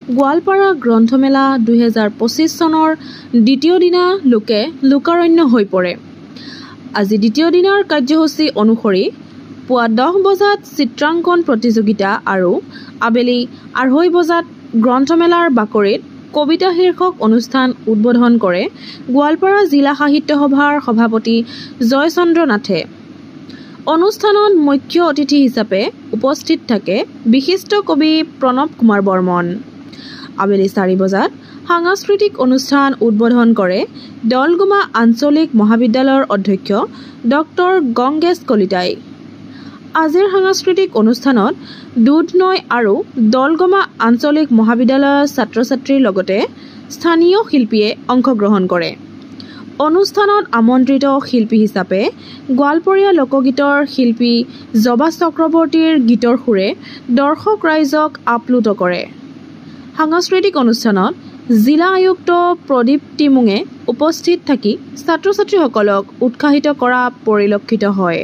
গোৱালপাৰা গ্ৰন্থমেলা 2025 চনৰ দ্বিতীয় দিনা লোকাৰণ্য হৈ পৰে। আজি দ্বিতীয় দিনৰ কাৰ্যসূচী অনুসৰি পুৱা 10 বজাত চিত্ৰাংকন প্ৰতিযোগিতা আৰু আবেলি 2:30 বজাত গ্ৰন্থমেলাৰ বাকৰিত কবিতা শীৰ্ষক অনুষ্ঠান উদ্বোধন কৰে গোৱালপাৰা জিলা সাহিত্য সভাৰ সভাপতি জয়চন্দ্ৰ নাথে। অনুষ্ঠানত মুখ্য অতিথি হিচাপে উপস্থিত থাকে বিশিষ্ট কবি প্ৰণৱ কুমাৰ বৰ্মন। আবেলি 4 বজাত সাংস্কৃতিক অনুষ্ঠান উদ্বোধন কৰে দলগুমা আঞ্চলিক মহাবিদ্যালয়ৰ অধ্যক্ষ ডক্টৰ গংগেশ কলিতাই। আজিৰ সাংস্কৃতিক অনুষ্ঠানত দুধনৈ আৰু দলগুমা আঞ্চলিক মহাবিদ্যালয়ৰ ছাত্ৰ-ছাত্ৰীৰ লগতে স্থানীয় শিল্পীয়ে অংশগ্ৰহণ কৰে। অনুষ্ঠানত আমন্ত্ৰিত শিল্পী হিচাপে গোৱালপৰীয়া লোকগীতৰ শিল্পী জবা চক্ৰৱৰ্তীৰ গীতৰ সুৰে দৰ্শক ৰাইজক আপ্লুত কৰে। সাংস্কৃতিক অনুষ্ঠানত জিলা আয়ুক্ত প্ৰদীপ টিমুঙে উপস্থিত থাকি ছাত্ৰ-ছাত্ৰীসকলক উৎসাহিত কৰা পৰিলক্ষিত হয়।